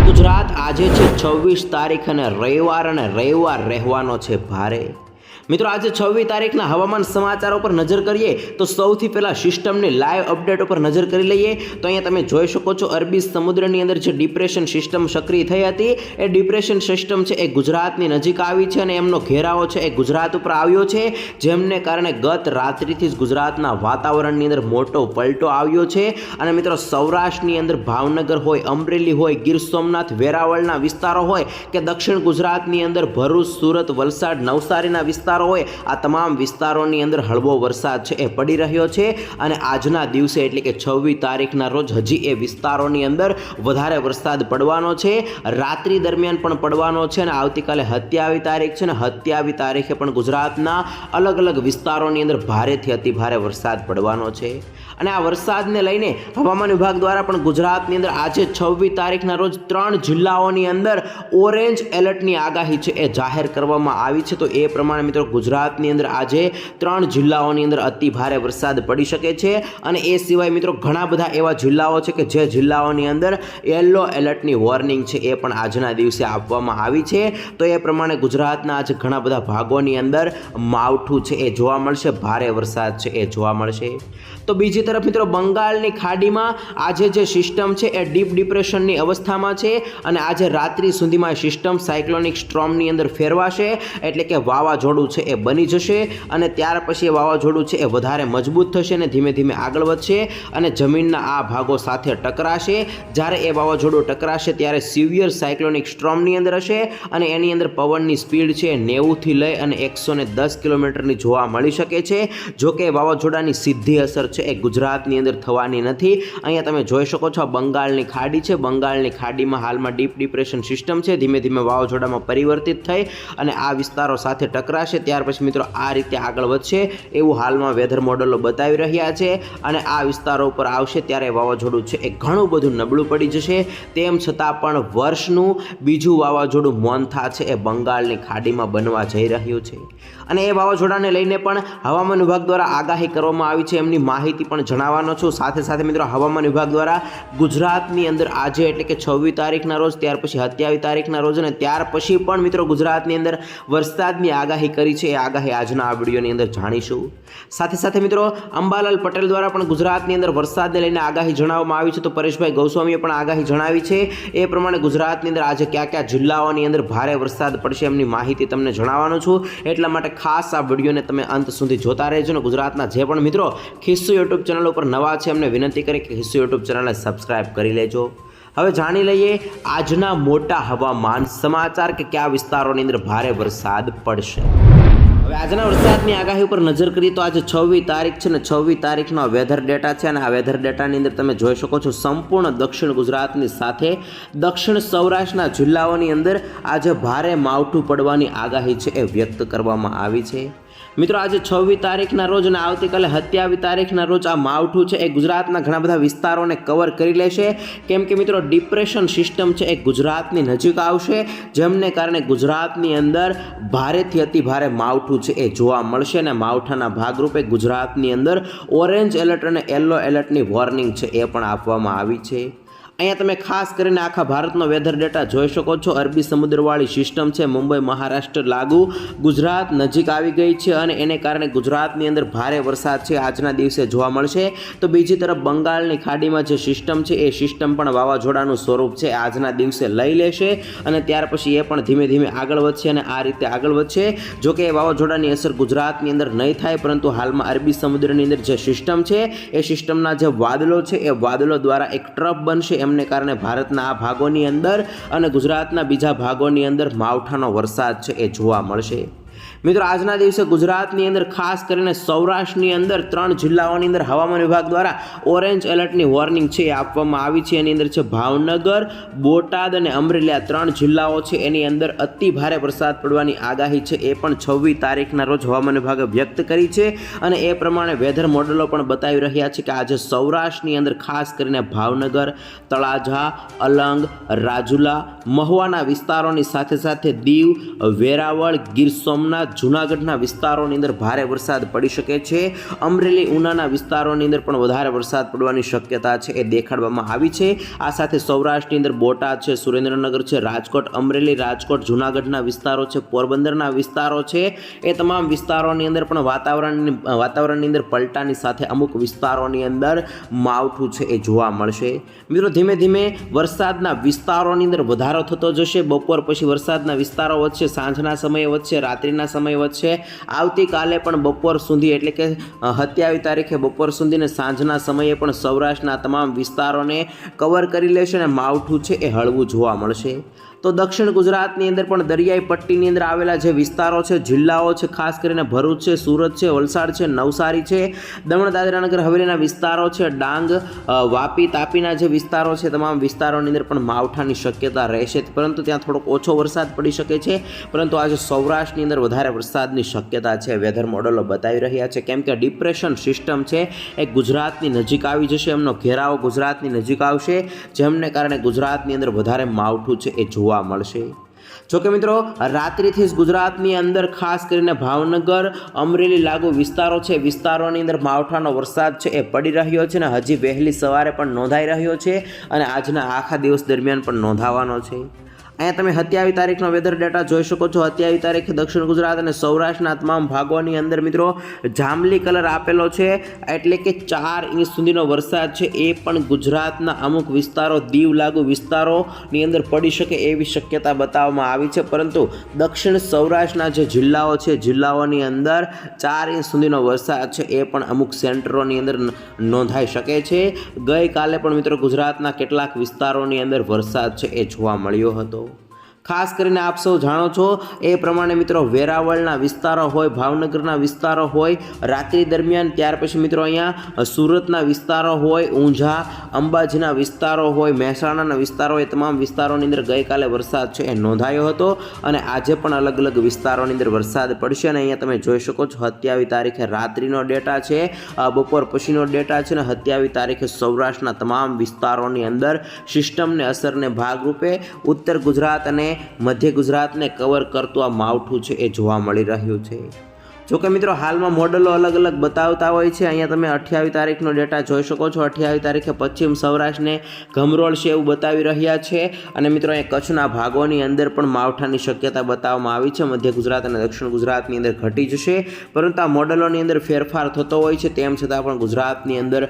ગુજરાત આજે છે 26 તારીખ અને રવિવાર રહેવાનો છે ભારે। મિત્રો આજે 26 તારીખના હવામાન સમાચારો પર નજર કરીએ તો સૌથી પહેલા સિસ્ટમની લાઈવ અપડેટ ઉપર નજર કરી લઈએ તો અહીંયા તમે જોઈ શકો છો અરબી સમુદ્રની અંદર જે ડિપ્રેશન સિસ્ટમ સક્રિય થઈ હતી એ ડિપ્રેશન સિસ્ટમ છે એ ગુજરાતની નજીક આવી છે અને એમનો ઘેરાવો છે એ ગુજરાત ઉપર આવ્યો છે, જેમને કારણે ગત રાત્રિથી જ ગુજરાતના વાતાવરણની અંદર મોટો પલટો આવ્યો છે। અને મિત્રો સૌરાષ્ટ્રની અંદર ભાવનગર હોય, અમરેલી હોય, ગીર સોમનાથ, વેરાવળના વિસ્તારો હોય કે દક્ષિણ ગુજરાતની અંદર ભરૂચ, સુરત, વલસાડ, નવસારીના વિસ્તારો હોય, આ તમામ વિસ્તારોની અંદર હળવો વરસાદ છે એ પડી રહ્યો છે। અને આજના દિવસે એટલે કે 26 તારીખના રોજ હજી એ વિસ્તારોની અંદર વધારે વરસાદ પડવાનો છે, રાત્રિ દરમિયાન પણ પડવાનો છે અને આવતીકાલે 27 તારીખ છે ને 27 તારીખે પણ ગુજરાતના અલગ અલગ વિસ્તારોની અંદર ભારેથી અતિભારે વરસાદ પડવાનો છે। અને આ વરસાદને લઈને હવામાન વિભાગ દ્વારા પણ ગુજરાતની અંદર આજે 26 તારીખના રોજ 3 જિલ્લાઓની અંદર ઓરેન્જ એલર્ટની આગાહી છે એ જાહેર કરવામાં આવી છે। તો એ પ્રમાણે મિત્રો ગુજરાતની અંદર આજે 3 જિલ્લાઓની અંદર અતિ ભારે વરસાદ પડી શકે છે અને એ સિવાય મિત્રો ઘણા બધા એવા જિલ્લાઓ છે કે જે જિલ્લાઓની અંદર યલો એલર્ટની વોર્નિંગ છે એ પણ આજના દિવસે આપવામાં આવી છે। તો એ પ્રમાણે ગુજરાતના આજે ઘણા બધા ભાગોની અંદર માવઠું છે એ જોવા મળશે, ભારે વરસાદ છે એ જોવા મળશે। તો બીજી તરફ મિત્રો બંગાળની ખાડીમાં આજે જે સિસ્ટમ છે એ ડીપ ડિપ્રેશનની અવસ્થામાં છે અને આજે રાત્રિ સુધીમાં સિસ્ટમ સાયક્લોનિક સ્ટ્રોમની અંદર ફેરવાશે, એટલે કે વાવાઝોડું છે એ બની જશે અને ત્યાર પછી વાવાઝોડું છે એ વધારે મજબૂત થશે અને ધીમે ધીમે આગળ વધશે અને જમીનના આ ભાગો સાથે ટકરાશે। જ્યારે એ વાવાઝોડું ટકરાશે ત્યારે સિવિયર સાયક્લોનિક સ્ટ્રોમની અંદર હશે અને એની અંદર પવનની સ્પીડ છે 90થી લઈ અને 110 કિલોમીટરની જોવા મળી શકે છે। જોકે વાવાઝોડાની સીધી અસર છે એ ગુજરાતની અંદર થવાની નથી। અહીંયા તમે જોઈ શકો છો બંગાળની ખાડી છે, બંગાળની ખાડીમાં હાલમાં ડીપ ડિપ્રેશન સિસ્ટમ છે, ધીમે ધીમે વાવાઝોડામાં પરિવર્તિત થઈ અને આ વિસ્તારો સાથે ટકરાશે, ત્યાર પછી મિત્રો આ રીતે આગળ વધશે એવું હાલમાં વેધર મોડલો બતાવી રહ્યા છે અને આ વિસ્તારો ઉપર આવશે ત્યારે વાવાઝોડું છે એ ઘણું બધું નબળું પડી જશે। તેમ છતાં પણ વર્ષનું બીજું વાવાઝોડું મોન્થા છે એ બંગાળની ખાડીમાં બનવા જઈ રહ્યું છે અને એ વાવાઝોડાને લઈને પણ હવામાન વિભાગ દ્વારા આગાહી કરવામાં આવી છે, એમની માહિતી પણ જણાવવાનો છું। સાથે સાથે મિત્રો હવામાન વિભાગ દ્વારા ગુજરાતની અંદર આજે એટલે કે 26 તારીખના રોજ, ત્યાર પછી 27 તારીખના રોજ અને ત્યાર પછી પણ મિત્રો ગુજરાતની અંદર વરસાદની આગાહી કરી છે, એ આગાહી આજના આ વિડીયોની અંદર જાણીશું। સાથે સાથે મિત્રો અંબાલાલ પટેલ દ્વારા પણ ગુજરાતની અંદર વરસાદને લઈને આગાહી જણાવવામાં આવી છે, તો પરેશભાઈ ગોસ્વામીએ પણ આગાહી જણાવી છે। એ પ્રમાણે ગુજરાતની અંદર આજે કયા કયા જિલ્લાઓની અંદર ભારે વરસાદ પડશે એમની માહિતી તમને જણાવવાનું છું, એટલા માટે ખાસ આ વિડીયોને તમે અંત સુધી જોતા રહેજો અને ગુજરાતના જે પણ મિત્રો ખિસ્સુ યુટ્યુબ ચેનલ ઉપર નવા છે એમને વિનંતી કરી કે ખિસ્સુ યુટ્યુબ ચેનલને સબસ્ક્રાઇબ કરી લેજો। હવે જાણી લઈએ આજના મોટા હવામાન સમાચાર કે કયા વિસ્તારોની અંદર ભારે વરસાદ પડશે। હવે આજના વરસાદની આગાહી ઉપર નજર કરીએ તો આજે 26 તારીખ છે ને 26 તારીખનો વેધર ડેટા છે અને આ વેધર ડેટાની અંદર તમે જોઈ શકો છો સંપૂર્ણ દક્ષિણ ગુજરાતની સાથે દક્ષિણ સૌરાષ્ટ્રના જિલ્લાઓની અંદર આજે ભારે માવઠું પડવાની આગાહી છે એ વ્યક્ત કરવામાં આવી છે। મિત્રો આજે 26 તારીખના રોજ અને આવતીકાલે 27 તારીખના રોજ આ માવઠું છે એ ગુજરાતના ઘણા બધા વિસ્તારોને કવર કરી લેશે, કેમ કે મિત્રો ડિપ્રેશન સિસ્ટમ છે એ ગુજરાતની નજીક આવશે, જેમને કારણે ગુજરાતની અંદર ભારેથી અતિ ભારે માવઠું છે એ જોવા મળશે અને માવઠાના ભાગરૂપે ગુજરાતની અંદર ઓરેન્જ એલર્ટ અને યલો એલર્ટની વોર્નિંગ છે એ પણ આપવામાં આવી છે। અહીંયા તમે ખાસ કરીને આખા ભારતનો વેધર ડેટા જોઈ શકો છો। અરબી સમુદ્રવાળી સિસ્ટમ છે મુંબઈ મહારાષ્ટ્ર લાગુ ગુજરાત નજીક આવી ગઈ છે અને એને કારણે ગુજરાતની અંદર ભારે વરસાદ છે આજના દિવસે જોવા મળશે। તો બીજી તરફ બંગાળની ખાડીમાં જે સિસ્ટમ છે એ સિસ્ટમ પણ વાવાઝોડાનું સ્વરૂપ છે આજના દિવસે લઈ લેશે અને ત્યાર પછી એ પણ ધીમે ધીમે આગળ વધશે અને આ રીતે આગળ વધશે। જોકે એ વાવાઝોડાની અસર ગુજરાતની અંદર નહીં થાય, પરંતુ હાલમાં અરબી સમુદ્રની અંદર જે સિસ્ટમ છે એ સિસ્ટમના જે વાદળો છે એ વાદળો દ્વારા એક ટ્રફ બનશે, એમને કારણે ભારતના આ ભાગોની અંદર અને ગુજરાતના બીજા ભાગોની અંદર માવઠાનો વરસાદ છે એ જોવા મળશે। મિત્રો આજના દિવસે ગુજરાતની અંદર ખાસ કરીને સૌરાષ્ટ્રની અંદર 3 જિલ્લાઓની અંદર હવામાન વિભાગ દ્વારા ઓરેન્જ એલર્ટની વોર્નિંગ છે એ આપવામાં આવી છે। એની અંદર છે ભાવનગર, બોટાદ અને અમરેલી, આ 3 જિલ્લાઓ છે એની અંદર અતિ ભારે વરસાદ પડવાની આગાહી છે એ પણ 26 તારીખના રોજ હવામાન વિભાગે વ્યક્ત કરી છે અને એ પ્રમાણે વેધર મોડલો પણ બતાવી રહ્યા છે કે આજે સૌરાષ્ટ્રની અંદર ખાસ કરીને ભાવનગર, તળાજા, અલંગ, રાજુલા, મહુવાના વિસ્તારોની સાથે સાથે દીવ, વેરાવળ, ગીર સોમનાથ, જૂનાગઢના વિસ્તારોની અંદર ભારે વરસાદ પડી શકે છે. અમરેલી ઉનાના વિસ્તારોની અંદર પણ વધારે વરસાદ પડવાની શક્યતા છે એ દેખાડવામાં આવી છે. આ સાથે સૌરાષ્ટ્રની અંદર બોટાદ છે, સુરેન્દ્રનગર છે, રાજકોટ, અમરેલી, રાજકોટ, જૂનાગઢના વિસ્તારો છે, પોરબંદરના વિસ્તારો છે, એ તમામ વિસ્તારોની અંદર પણ વાતાવરણની અંદર પલટાની સાથે અમુક વિસ્તારોની અંદર માવઠું છે એ જોવા મળશે. મિત્રો ધીમે ધીમે વરસાદના વિસ્તારોની અંદર વધારો થતો જશે. બપોર પછી વરસાદના વિસ્તારો વધશે, સાંજના સમયે વધશે, રાત્રિના સમયે વધશે. આવતીકાલે પણ બપોર સુધી એટલે કે 27 તારીખે બપોર સુધી ને સાંજના સમયે પણ સૌરાષ્ટ્રના તમામ વિસ્તારોને કવર કરી લેશે અને માવઠું છે એ હળવું જોવા મળશે. તો દક્ષિણ ગુજરાતની અંદર પણ દરિયાઈ પટ્ટીની અંદર આવેલા જે વિસ્તારો છે, જિલ્લાઓ છે, ખાસ કરીને ભરૂચ છે, સુરત છે, વલસાડ છે, નવસારી છે, દમણ દાદરા નગર હવેલીના વિસ્તારો છે, ડાંગ, વાપી, તાપીના જે વિસ્તારો છે, તમામ વિસ્તારોની અંદર પણ માવઠાની શક્યતા રહેશે. પરંતુ ત્યાં થોડોક ઓછો વરસાદ પડી શકે છે. પરંતુ આજે સૌરાષ્ટ્રની અંદર વધારે વરસાદની શક્યતા છે વેધર મોડલો બતાવી રહ્યા છે. કેમ કે ડિપ્રેશન સિસ્ટમ છે એ ગુજરાતની નજીક આવી જશે. એમનો ઘેરાવો ગુજરાતની નજીક આવશે, જેમને કારણે ગુજરાતની અંદર વધારે માવઠું છે એ જોવા મળશે. જોકે મિત્રો રાત્રિથી જ ગુજરાતની અંદર ખાસ કરીને ભાવનગર, અમરેલી લાગુ વિસ્તારો છે, વિસ્તારોની અંદર માવઠાનો વરસાદ છે એ પડી રહ્યો છે અને હજી વહેલી સવારે પણ નોંધાઈ રહ્યો છે અને આજના આખા દિવસ દરમિયાન પણ નોંધાવાનો છે. અહીંયા તમે 27 તારીખનો વેધર ડેટા જોઈ શકો છો. 27 તારીખે દક્ષિણ ગુજરાત અને સૌરાષ્ટ્રના તમામ ભાગોની અંદર મિત્રો જાંબલી કલર આપેલો છે, એટલે કે 4 ઇંચ સુધીનો વરસાદ છે એ પણ ગુજરાતના અમુક વિસ્તારો, દીવ લાગુ વિસ્તારોની અંદર પડી શકે એવી શક્યતા બતાવવામાં આવી છે. પરંતુ દક્ષિણ સૌરાષ્ટ્રના જે જિલ્લાઓ છે, જિલ્લાઓની અંદર 4 ઇંચ સુધીનો વરસાદ છે એ પણ અમુક સેન્ટરોની અંદર નોંધાઈ શકે છે. ગઈકાલે પણ મિત્રો ગુજરાતના કેટલાક વિસ્તારોની અંદર વરસાદ છે એ જોવા મળ્યો હતો. ખાસ કરીને આપ સૌ જાણો છો એ પ્રમાણે મિત્રો વેરાવળના વિસ્તારો હોય, ભાવનગરના વિસ્તારો હોય રાત્રિ દરમિયાન, ત્યાર પછી મિત્રો અહીંયા સુરતના વિસ્તારો હોય, ઊંઝા, અંબાજીના વિસ્તારો હોય, મહેસાણાના વિસ્તારો હોય, તમામ વિસ્તારોની અંદર ગઈકાલે વરસાદ છે એ નોંધાયો હતો અને આજે પણ અલગ અલગ વિસ્તારોની અંદર વરસાદ પડશે. અને અહીંયા તમે જોઈ શકો છો 27 તારીખે રાત્રિનો ડેટા છે, બપોર પછીનો ડેટા છે અને 27 તારીખે સૌરાષ્ટ્રના તમામ વિસ્તારોની અંદર સિસ્ટમને અસરને ભાગરૂપે ઉત્તર ગુજરાત અને મધ્ય ગુજરાતને કવર કરતું આ માવઠું છે એ જોવા મળી રહ્યું છે. જોકે મિત્રો હાલમાં મોડલો અલગ અલગ બતાવતા હોય છે. અહીંયા તમે 28 તારીખનો ડેટા જોઈ શકો છો. 28 તારીખે પશ્ચિમ સૌરાષ્ટ્રને ગમરોળશે એવું બતાવી રહ્યા છે અને મિત્રો અહીંયા કચ્છના ભાગોની અંદર પણ માવઠાની શક્યતા બતાવવામાં આવી છે. મધ્ય ગુજરાત અને દક્ષિણ ગુજરાતની અંદર ઘટી જશે, પરંતુ આ મોડલોની અંદર ફેરફાર થતો હોય છે. તેમ છતાં પણ ગુજરાતની અંદર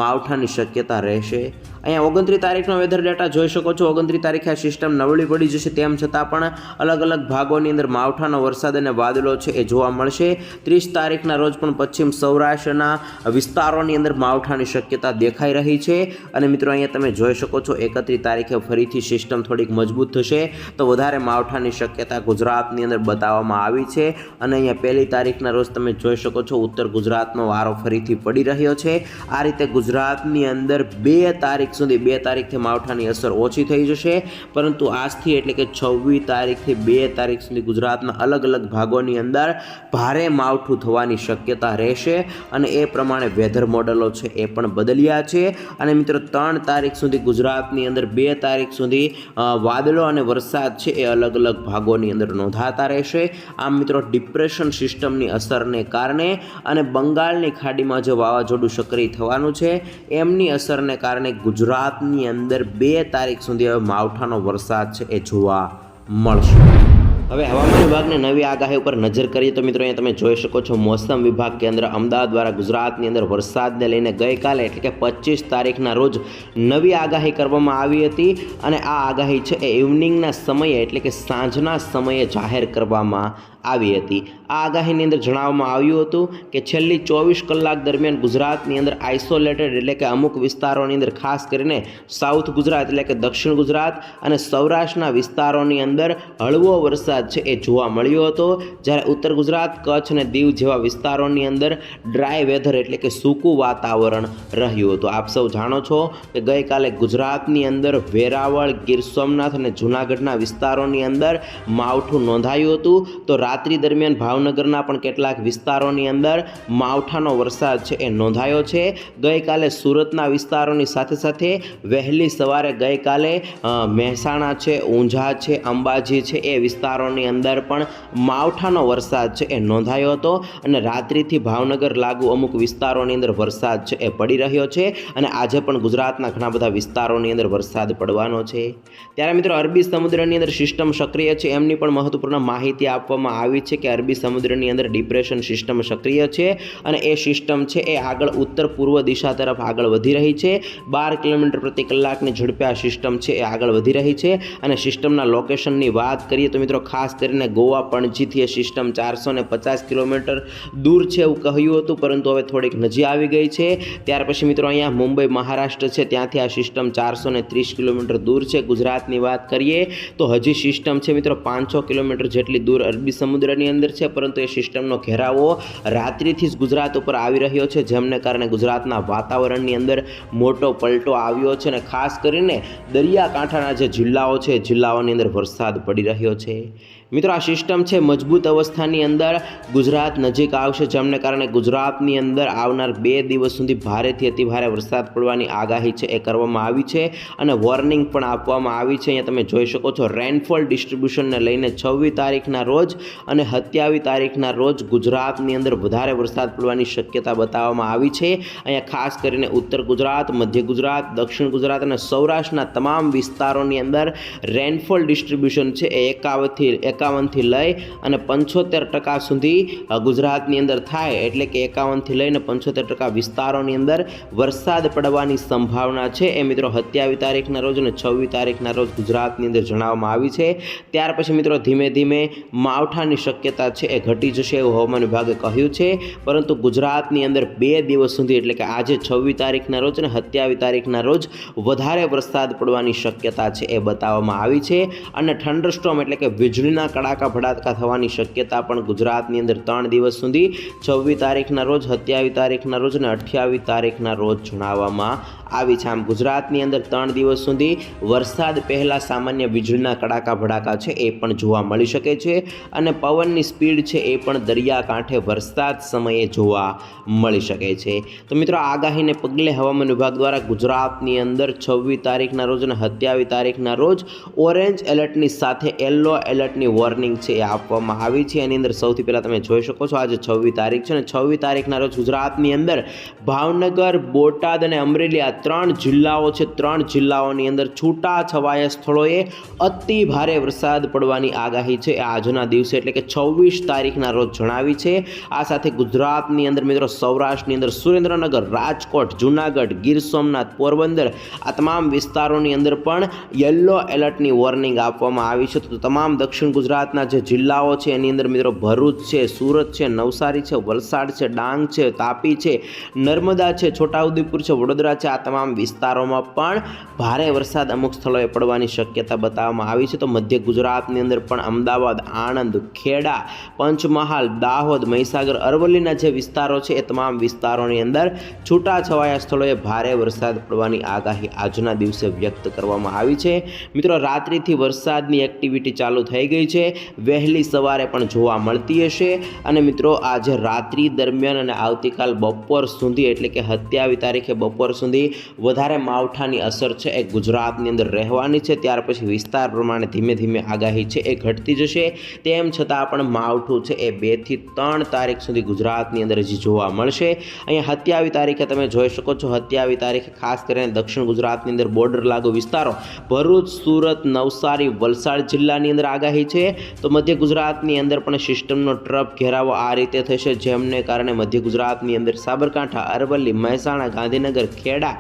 માવઠાની શક્યતા રહેશે. અહીંયા 29 તારીખનો વેધર ડેટા જોઈ શકો છો. 29 તારીખે આ સિસ્ટમ નબળી પડી જશે, તેમ છતાં પણ અલગ અલગ ભાગોની અંદર માવઠાનો વરસાદ અને વાદળો છે એ જોવા મળશે. 30 તારીખના રોજ પણ પશ્ચિમ સૌરાષ્ટ્રના વિસ્તારોની અંદર માવઠાની શક્યતા દેખાઈ રહી છે અને મિત્રો અહીંયા તમે જોઈ શકો છો 31 તારીખે ફરીથી સિસ્ટમ થોડીક મજબૂત થશે તો વધારે માવઠાની શક્યતા ગુજરાતની અંદર બતાવવામાં આવી છે. અને અહીંયા 1 તારીખના રોજ તમે જોઈ શકો છો ઉત્તર ગુજરાતનો વારો ફરીથી પડી રહ્યો છે. આ રીતે ગુજરાતની અંદર 2 તારીખ સુધી 2 તારીખથી માવઠાની અસર ઓછી થઈ જશે, પરંતુ આજથી એટલે કે 26 તારીખથી 2 તારીખ સુધી ગુજરાતના અલગ અલગ ભાગોની અંદર ભારે માવઠું થવાની શક્યતા રહેશે અને એ પ્રમાણે વેધર મોડલો છે એ પણ બદલ્યા છે. અને મિત્રો 3 તારીખ સુધી ગુજરાતની અંદર 2 તારીખ સુધી વાદળો અને વરસાદ છે એ અલગ અલગ ભાગોની અંદર નોંધાતા રહેશે. આમ મિત્રો ડિપ્રેશન સિસ્ટમની અસરને કારણે અને બંગાળની ખાડીમાં જે વાવાઝોડું સક્રિય થવાનું છે એમની અસરને કારણે ગુજરાતની અંદર 2 તારીખ સુધી હવે માવઠાનો વરસાદ છે એ જોવા મળશે. હવે હવામાન વિભાગની નવી આગાહી ઉપર નજર કરીએ તો મિત્રો અહીંયા તમે જોઈ શકો છો મોસમ વિભાગ કેન્દ્ર અમદાવાદ દ્વારા ગુજરાતની અંદર વરસાદને લઈને ગઈકાલે એટલે કે 25 તારીખના રોજ નવી આગાહી કરવામાં આવી હતી અને આ આગાહી છે એ ઇવનિંગના સમયે એટલે કે સાંજના સમયે જાહેર કરવામાં આવી હતી. આ આગાહીની અંદર જણાવવામાં આવ્યું હતું કે છેલ્લી 24 કલાક દરમિયાન ગુજરાતની અંદર આઇસોલેટેડ એટલે કે અમુક વિસ્તારોની અંદર ખાસ કરીને સાઉથ ગુજરાત એટલે કે દક્ષિણ ગુજરાત અને સૌરાષ્ટ્રના વિસ્તારોની અંદર હળવો વરસાદ છે એ જોવા મળ્યો હતો, જ્યારે ઉત્તર ગુજરાત, કચ્છ અને દીવ જેવા વિસ્તારોની અંદર ડ્રાય વેધર એટલે કે સૂકું વાતાવરણ રહ્યું હતું. આપ સૌ જાણો છો કે ગઈકાલે ગુજરાતની અંદર વેરાવળ, ગીર સોમનાથ અને જૂનાગઢના વિસ્તારોની અંદર માવઠું નોંધાયું હતું. તો રાત્રિ દરમિયાન ભાવનગરના પણ કેટલાક વિસ્તારોની અંદર માવઠાનો વરસાદ છે એ નોંધાયો છે. ગઈકાલે સુરતના વિસ્તારોની સાથે સાથે વહેલી સવારે ગઈકાલે મહેસાણા છે, ઊંઝા છે, અંબાજી છે એ વિસ્તારો વિસ્તારોની અંદર પણ માવઠાનો વરસાદ છે એ નોંધાયો હતો અને રાત્રિથી ભાવનગર લાગુ અમુક વિસ્તારોની અંદર વરસાદ છે એ પડી રહ્યો છે અને આજે પણ ગુજરાતના ઘણા બધા વિસ્તારોની અંદર વરસાદ પડવાનો છે। ત્યારે મિત્રો અરબી સમુદ્રની અંદર સિસ્ટમ સક્રિય છે એમની પણ મહત્વપૂર્ણ માહિતી આપવામાં આવી છે કે અરબી સમુદ્રની અંદર ડિપ્રેશન સિસ્ટમ સક્રિય છે અને એ સિસ્ટમ છે એ આગળ ઉત્તર પૂર્વ દિશા તરફ આગળ વધી રહી છે। 12 કિલોમીટર પ્રતિ કલાકની ઝડપે આ સિસ્ટમ છે એ આગળ વધી રહી છે અને સિસ્ટમના લોકેશનની વાત કરીએ તો મિત્રો ખાસ કરીને ગોવા પણજીથી એ સિસ્ટમ 450 કિલોમીટર દૂર છે એવું કહ્યું હતું, પરંતુ હવે થોડીક નજીક આવી ગઈ છે। ત્યાર પછી મિત્રો અહીંયા મુંબઈ મહારાષ્ટ્ર છે ત્યાંથી આ સિસ્ટમ 430 કિલોમીટર દૂર છે। ગુજરાતની વાત કરીએ તો હજી સિસ્ટમ છે મિત્રો 500 કિલોમીટર જેટલી દૂર અરબી સમુદ્રની અંદર છે, પરંતુ એ સિસ્ટમનો ઘેરાવો રાત્રિથી જ ગુજરાત ઉપર આવી રહ્યો છે, જેમને કારણે ગુજરાતના વાતાવરણની અંદર મોટો પલટો આવ્યો છે અને ખાસ કરીને દરિયાકાંઠાના જે જિલ્લાઓ છે જિલ્લાઓની અંદર વરસાદ પડી રહ્યો છે। મિત્રો આ સિસ્ટમ છે મજબૂત અવસ્થાની અંદર ગુજરાત નજીક આવશે, જેમને કારણે ગુજરાતની અંદર આવનાર 2 દિવસ સુધી ભારેથી અતિભારે વરસાદ પડવાની આગાહી છે એ કરવામાં આવી છે અને વોર્નિંગ પણ આપવામાં આવી છે। અહીંયા તમે જોઈ શકો છો રેનફોલ ડિસ્ટ્રીબ્યુશનને લઈને 26 તારીખના રોજ અને 27 તારીખના રોજ ગુજરાતની અંદર વધારે વરસાદ પડવાની શક્યતા બતાવવામાં આવી છે। અહીંયા ખાસ કરીને ઉત્તર ગુજરાત, મધ્ય ગુજરાત, દક્ષિણ ગુજરાત અને સૌરાષ્ટ્રના તમામ વિસ્તારોની અંદર રેનફોલ ડિસ્ટ્રીબ્યુશન છે એ 51 થી લઈ અને 75% સુધી ગુજરાતની અંદર થાય, એટલે કે 51 થી લઈને 75% વિસ્તારોની અંદર વરસાદ પડવાની સંભાવના છે એ મિત્રો 27 તારીખના રોજ અને 26 તારીખના રોજ ગુજરાતની અંદર જણાવવામાં આવી છે। ત્યાર પછી મિત્રો ધીમે ધીમે માવઠાની શક્યતા છે એ ઘટી જશે એવું હવામાન વિભાગે કહ્યું છે, પરંતુ ગુજરાતની અંદર 2 દિવસ સુધી એટલે કે આજે 26 તારીખના રોજ અને 27 તારીખના રોજ વધારે વરસાદ પડવાની શક્યતા છે એ બતાવવામાં આવી છે અને થંડરસ્ટોર્મ એટલે કે વીજળીના કડાકા ભડાકા થવાની શક્યતા પણ ગુજરાતની અંદર 3 દિવસ સુધી 26 તારીખના રોજ, 27 તારીખના રોજ અને 28 તારીખના રોજ જણાવવામાં આવી છે। આમ ગુજરાતની અંદર 3 દિવસ સુધી વરસાદ પહેલાં સામાન્ય વીજળીના કડાકા ભડાકા છે એ પણ જોવા મળી શકે છે અને પવનની સ્પીડ છે એ પણ દરિયાકાંઠે વરસાદ સમયે જોવા મળી શકે છે। તો મિત્રો આગાહીને પગલે હવામાન વિભાગ દ્વારા ગુજરાતની અંદર 26 તારીખના રોજ અને 27 તારીખના રોજ ઓરેન્જ એલર્ટની સાથે યલો એલર્ટની વોર્નિંગ છે એ આપવામાં આવી છે। એની અંદર સૌથી પહેલાં તમે જોઈ શકો છો આજે 26 તારીખ છે અને 26 તારીખના રોજ ગુજરાતની અંદર ભાવનગર, બોટાદ અને અમરેલી આ 3 જિલ્લાઓ છે, 3 જિલ્લાઓની અંદર છૂટા છવાયા સ્થળોએ અતિ ભારે વરસાદ પડવાની આગાહી છે આજના દિવસે એટલે કે 26 તારીખના રોજ જણાવી છે। આ સાથે ગુજરાતની અંદર મિત્રો સૌરાષ્ટ્રની અંદર સુરેન્દ્રનગર, રાજકોટ, જૂનાગઢ, ગીર સોમનાથ, પોરબંદર આ તમામ વિસ્તારોની અંદર પણ યલો એલર્ટની વોર્નિંગ આપવામાં આવી છે। તો તમામ દક્ષિણ ગુજરાતના જે જિલ્લાઓ છે એની અંદર મિત્રો ભરૂચ છે, સુરત છે, નવસારી છે, વલસાડ છે, ડાંગ છે, તાપી છે, નર્મદા છે, છોટાઉદેપુર છે, વડોદરા છે, આ તમામ વિસ્તારોમાં પણ ભારે વરસાદ અમુક સ્થળોએ પડવાની શક્યતા બતાવવામાં આવી છે। તો મધ્ય ગુજરાતની અંદર પણ અમદાવાદ, આણંદ, ખેડા, પંચમહાલ, દાહોદ, મહીસાગર, અરવલ્લીના જે વિસ્તારો છે એ તમામ વિસ્તારોની અંદર છૂટાછવાયા સ્થળોએ ભારે વરસાદ પડવાની આગાહી આજના દિવસે વ્યક્ત કરવામાં આવી છે। મિત્રો રાત્રિથી વરસાદની એક્ટિવિટી ચાલુ થઈ ગઈ છે, વહેલી સવારે પણ જોવા મળતી હશે અને મિત્રો આજે રાત્રિ દરમિયાન અને આવતીકાલ બપોર સુધી એટલે કે 27 તારીખે બપોર સુધી વધારે માવઠાની અસર છે એ ગુજરાતની અંદર રહેવાની છે। ત્યાર પછી વિસ્તાર પ્રમાણે ધીમે ધીમે આગાહી છે એ ઘટતી જશે, તેમ છતાં પણ માવઠું છે એ 2 થી 3 તારીખ સુધી ગુજરાતની અંદર હજી જોવા મળશે। અહીંયા 27 તારીખે તમે જોઈ શકો છો, 27 તારીખે ખાસ કરીને દક્ષિણ ગુજરાતની અંદર બોર્ડર લાગુ વિસ્તારો ભરૂચ, સુરત, નવસારી, વલસાડ જિલ્લાની અંદર આગાહી છે। તો મધ્ય ગુજરાતની અંદર પણ સિસ્ટમનો ટ્રફ ઘેરાવો આ રીતે થશે, જેમને કારણે મધ્ય ગુજરાતની અંદર સાબરકાંઠા, અરવલ્લી, મહેસાણા, ગાંધીનગર, ખેડા,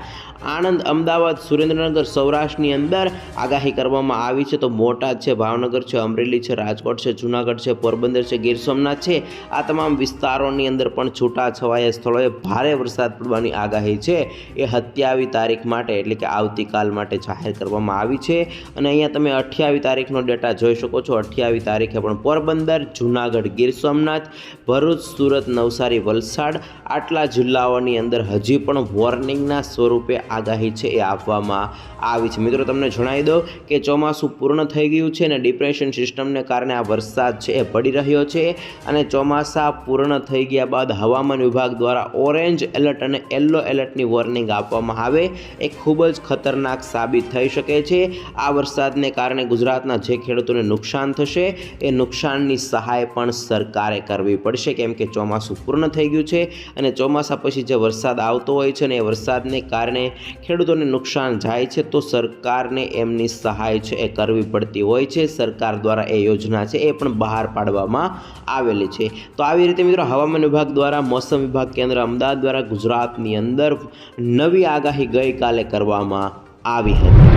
આણંદ, અમદાવાદ, સુરેન્દ્રનગર, સૌરાષ્ટ્રની અંદર આગાહી કરવામાં આવી છે। તો બોટાદ છે, ભાવનગર છે, અમરેલી છે, રાજકોટ છે, જૂનાગઢ છે, પોરબંદર છે, ગીર સોમનાથ છે, આ તમામ વિસ્તારોની અંદર પણ છૂટા છવાયા સ્થળોએ ભારે વરસાદ પડવાની આગાહી છે એ 27 તારીખ માટે એટલે કે આવતીકાલ માટે જાહેર કરવામાં આવી છે। અને અહીંયા તમે 28 તારીખનો ડેટા જોઈ શકો છો। 28 તારીખે પણ પોરબંદર, જૂનાગઢ, ગીર સોમનાથ, ભરૂચ, સુરત, નવસારી, વલસાડ આટલા જિલ્લાઓની અંદર હજી પણ વોર્નિંગના સ્વરૂપે આગાહી છે એ આપવામાં આવી છે। મિત્રો તમને જણાવી દઉં કે ચોમાસું પૂર્ણ થઈ ગયું છે અને ડિપ્રેશન સિસ્ટમને કારણે આ વરસાદ છે એ પડી રહ્યો છે અને ચોમાસા પૂર્ણ થઈ ગયા બાદ હવામાન વિભાગ દ્વારા ઓરેન્જ એલર્ટ અને યલો એલર્ટની વોર્નિંગ આપવામાં આવે એ ખૂબ જ ખતરનાક સાબિત થઈ શકે છે। આ વરસાદને કારણે ગુજરાતના જે ખેડૂતોને નુકસાન થશે એ નુકસાનની સહાય પણ સરકારે કરવી પડશે, કેમ કે ચોમાસું પૂર્ણ થઈ ગયું છે અને ચોમાસા પછી જે વરસાદ આવતો હોય છે ને એ વરસાદને કારણે ખેડૂતોને નુકસાન જાય છે તો સરકારને એમની સહાય છે એ કરવી પડતી હોય છે। સરકાર દ્વારા એ યોજના છે એ પણ બહાર પાડવામાં આવેલી છે। તો આવી રીતે મિત્રો હવામાન વિભાગ દ્વારા મોસમ વિભાગ કેન્દ્ર અમદાવાદ દ્વારા ગુજરાતની અંદર નવી આગાહી ગઈકાલે કરવામાં આવી હતી।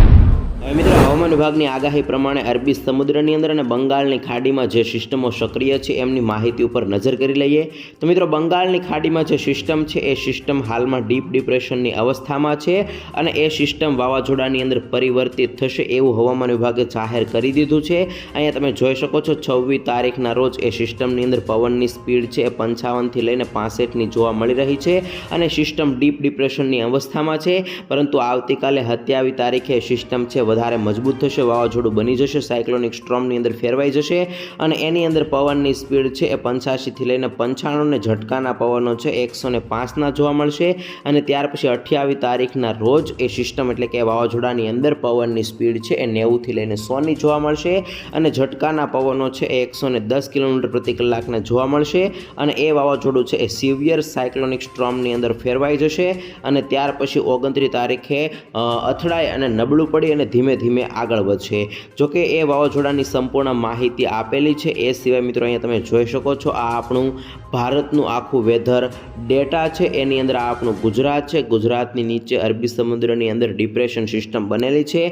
હવે મિત્રો હવામાન વિભાગની આગાહી પ્રમાણે અરબી સમુદ્રની અંદર અને બંગાળની ખાડીમાં જે સિસ્ટમો સક્રિય છે એમની માહિતી ઉપર નજર કરી લઈએ તો મિત્રો બંગાળની ખાડીમાં જે સિસ્ટમ છે એ સિસ્ટમ હાલમાં ડીપ ડિપ્રેશનની અવસ્થામાં છે અને એ સિસ્ટમ વાવાઝોડાની અંદર પરિવર્તિત થશે એવું હવામાન વિભાગે જાહેર કરી દીધું છે। અહીંયા તમે જોઈ શકો છો 26 તારીખના રોજ એ સિસ્ટમની અંદર પવનની સ્પીડ છે એ 55થી લઈને 65ની જોવા મળી રહી છે અને સિસ્ટમ ડીપ ડિપ્રેશનની અવસ્થામાં છે, પરંતુ આવતીકાલે 27 તારીખે સિસ્ટમ છે વધારે મજબૂત થશે, વાવાઝોડું બની જશે, સાયક્લોનિક સ્ટ્રોમની અંદર ફેરવાઈ જશે અને એની અંદર પવનની સ્પીડ છે એ 85થી લઈને 95 ને ઝટકાના પવનો છે 105ના જોવા મળશે અને ત્યાર પછી 28 તારીખના રોજ એ સિસ્ટમ એટલે કે વાવાઝોડાની અંદર પવનની સ્પીડ છે એ 90થી લઈને 100ની જોવા મળશે અને ઝટકાના પવનો છે એ 110 કિલોમીટર પ્રતિ કલાકના જોવા મળશે અને એ વાવાઝોડું છે એ સિવિયર સાયક્લોનિક સ્ટ્રોમની અંદર ફેરવાઈ જશે અને ત્યાર પછી 29 તારીખે અથડાય અને નબળું પડી અને ધીમે ધીમે આગળ વધશે। જોકે એ વાવાઝોડાની સંપૂર્ણ માહિતી આપેલી છે। એ સિવાય મિત્રો અહીંયા તમે જોઈ શકો છો આ આપણું ભારતનું આખું વેધર ડેટા છે, એની અંદર આ આપણું ગુજરાત છે, ગુજરાતની નીચે અરબી સમુદ્રની અંદર ડિપ્રેશન સિસ્ટમ બનેલી છે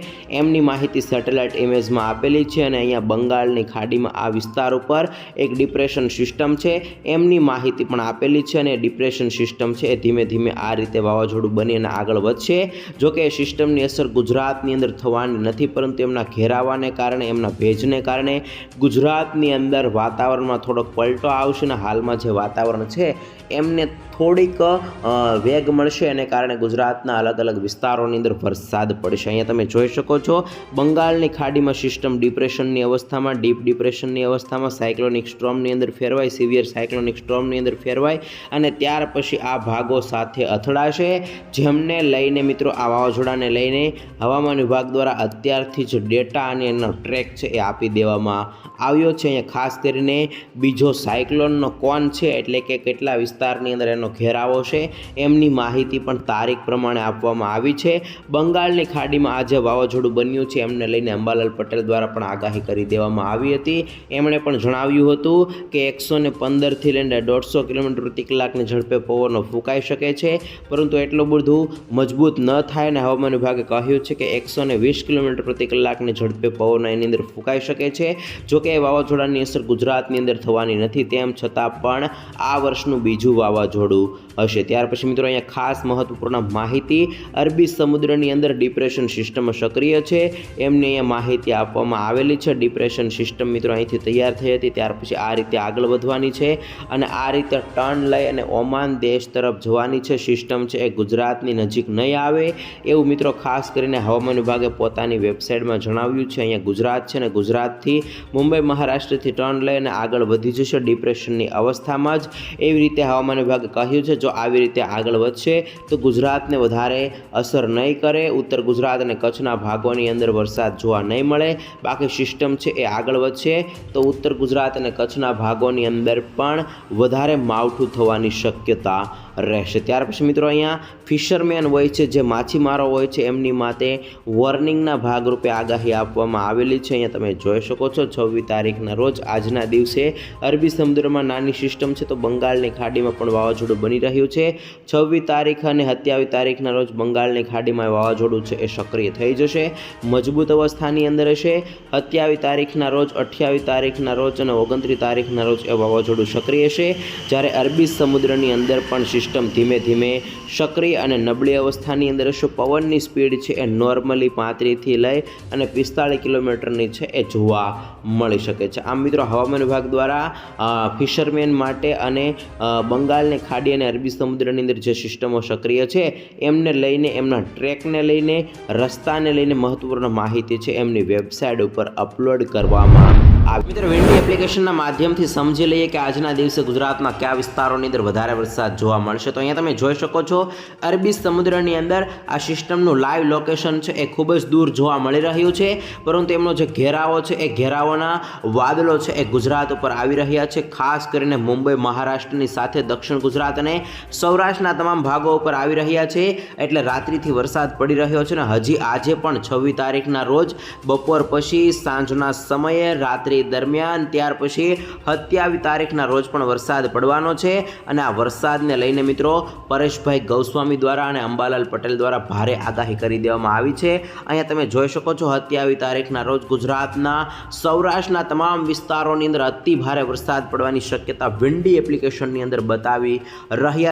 એમની માહિતી સેટેલાઇટ ઇમેજમાં આપેલી છે અને અહીંયા બંગાળની ખાડીમાં આ વિસ્તાર ઉપર એક ડિપ્રેશન સિસ્ટમ છે એમની માહિતી પણ આપેલી છે અને ડિપ્રેશન સિસ્ટમ છે એ ધીમે ધીમે આ રીતે વાવાઝોડું બની અને આગળ વધશે। જોકે એ સિસ્ટમની અસર ગુજરાતની અંદર થવાની નથી, પરંતુ એમના ઘેરાવાને કારણે, એમના ભેજને કારણે ગુજરાતની અંદર વાતાવરણમાં થોડોક પલટો આવશે અને હાલમાં જે વાતાવરણ છે એમને થોડીક વેગ મળશે અને કારણે ગુજરાતના અલગ અલગ વિસ્તારોની અંદર વરસાદ પડશે। અહીંયા તમે જોઈ શકો છો બંગાળની ખાડીમાં સિસ્ટમ ડિપ્રેશનની અવસ્થામાં, ડીપ ડિપ્રેશનની અવસ્થામાં, સાયક્લોનિક સ્ટ્રોમની અંદર ફેરવાય, સિવિયર સાયક્લોનિક સ્ટ્રોમની અંદર ફેરવાય અને ત્યાર પછી આ ભાગો સાથે અથડાશે, જેમને લઈને મિત્રો આ વાવાઝોડાને લઈને હવામાન વિભાગ દ્વારા અત્યારથી જ ડેટા અને એનો ટ્રેક છે એ આપી દેવામાં આવ્યો છે। અહીંયા ખાસ કરીને બીજો સાયક્લોનનો કોન છે એટલે કે કેટલા વિસ્તારની અંદર એનો ઘેરાવો છે એમની માહિતી પણ તારીખ પ્રમાણે આપવામાં આવી છે। બંગાળની ખાડીમાં આ જે વાવાઝોડું બન્યું છે એમને લઈને અંબાલાલ પટેલ દ્વારા પણ આગાહી કરી દેવામાં આવી હતી। એમણે પણ જણાવ્યું હતું કે 115થી લઈને 150 કિલોમીટર પ્રતિ કલાકની ઝડપે પવનો ફૂંકાઈ શકે છે, પરંતુ એટલું બધું મજબૂત ન થાય અને હવામાન વિભાગે કહ્યું છે કે 120 કિલોમીટર પ્રતિ કલાકની ઝડપે પવનો એની અંદર ફૂંકાઈ શકે છે। જોકે એ વાવાઝોડાની અસર ગુજરાતની અંદર થવાની નથી, તેમ છતાં પણ આ વર્ષનું બીજું વાવાઝોડું હશે। ત્યાર પછી મિત્રો અહીંયા ખાસ મહત્વપૂર્ણ માહિતી અરબી સમુદ્રની અંદર ડિપ્રેશન સિસ્ટમ સક્રિય છે એમની અહીંયા માહિતી આપવામાં આવેલી છે। ડિપ્રેશન સિસ્ટમ મિત્રો અહીંથી તૈયાર થઈ હતી, ત્યાર પછી આ રીતે આગળ વધવાની છે અને આ રીતે ટર્ન લઈ અને ઓમાન દેશ તરફ જવાની છે। સિસ્ટમ છે એ ગુજરાતની નજીક નહીં આવે એવું મિત્રો ખાસ કરીને હવામાન વિભાગે પોતાની વેબસાઇટમાં જણાવ્યું છે। અહીંયા ગુજરાત છે ને ગુજરાતથી મુંબઈ મહારાષ્ટ્રથી ટર્ન લઈને આગળ વધી જશે ડિપ્રેશનની અવસ્થામાં જ, એવી રીતે હવામાન વિભાગે કહ્યું છે। જો આવી રીતે આગળ વધશે તો ગુજરાતને વધારે અસર નહીં કરે, ઉત્તર ગુજરાત અને કચ્છના ભાગોની અંદર વરસાદ જોવા નહીં મળે, બાકી સિસ્ટમ છે એ આગળ વધશે તો ઉત્તર ગુજરાત અને કચ્છના ભાગોની અંદર પણ વધારે માવઠું થવાની શક્યતા રહેશે। ત્યાર પછી મિત્રો અહીંયા ફિશરમેન હોય છે, જે માછીમારો હોય છે, એમની માટે વોર્નિંગના ભાગરૂપે આગાહી આપવામાં આવેલી છે। અહીંયા તમે જોઈ શકો છો 26 તારીખના રોજ આજના દિવસે અરબી સમુદ્રમાં નાની સિસ્ટમ છે તો બંગાળની ખાડીમાં પણ વાવાઝોડું બની રહ્યું છે। 26 તારીખ અને 27 તારીખના રોજ બંગાળની ખાડીમાં વાવાઝોડું છે એ સક્રિય થઈ જશે, મજબૂત અવસ્થાની અંદર હશે। 27 તારીખના રોજ, 28 તારીખના રોજ અને 29 તારીખના રોજ એ વાવાઝોડું સક્રિય છે, જ્યારે અરબી સમુદ્રની અંદર પણ સિસ્ટમ ધીમે ધીમે સક્રિય અને નબળી અવસ્થાની અંદર હશે. પવનની સ્પીડ છે એ નોર્મલી 35થી લઈ અને 45 કિલોમીટરની છે એ જોવા મળી શકે છે. આમ મિત્રો હવામાન વિભાગ દ્વારા ફિશરમેન માટે અને બંગાળની ખાડી અને અરબી સમુદ્રની અંદર જે સિસ્ટમો સક્રિય છે એમને લઈને, એમના ટ્રેકને લઈને, રસ્તાને લઈને મહત્વપૂર્ણ માહિતી છે એમની વેબસાઇટ ઉપર અપલોડ કરવામાં આવી. મિત્રો વિન્ડી એપ્લિકેશનના માધ્યમથી સમજી લઈએ કે આજના દિવસે ગુજરાતના કયા વિસ્તારોની અંદર વધારે વરસાદ જોવા મળશે. તો અહીંયા તમે જોઈ શકો છો અરબી સમુદ્રની અંદર આ સિસ્ટમનું લાઈવ લોકેશન છે એ ખૂબ જ દૂર જોવા મળી રહ્યું છે, પરંતુ એમનો જે ઘેરાવો છે એ ઘેરાવોના વાદળો છે એ ગુજરાત ઉપર આવી રહ્યા છે. ખાસ કરીને મુંબઈ, મહારાષ્ટ્રની સાથે દક્ષિણ ગુજરાત અને સૌરાષ્ટ્રના તમામ ભાગો ઉપર આવી રહ્યા છે. એટલે રાત્રિથી વરસાદ પડી રહ્યો છે ને હજી આજે પણ 26 તારીખના રોજ બપોર પછી, સાંજના સમયે, રાત્રિ દરમિયાન, ત્યાર પછી 27 તારીખના રોજ પણ વરસાદ પડવાનો છે. અને આ વરસાદને લઈને મિત્રો પરેશભાઈ ગૌસ્વામી દ્વારા અને અંબાલાલ પટેલ દ્વારા ભારે આગાહી કરી દેવામાં આવી છે. અહીંયા તમે જોઈ શકો છો 27 તારીખના રોજ ગુજરાતના સૌરાષ્ટ્રના તમામ વિસ્તારોની અંદર અતિ ભારે વરસાદ પડવાની શક્યતા વિન્ડી એપ્લિકેશનની અંદર બતાવી રહ્યા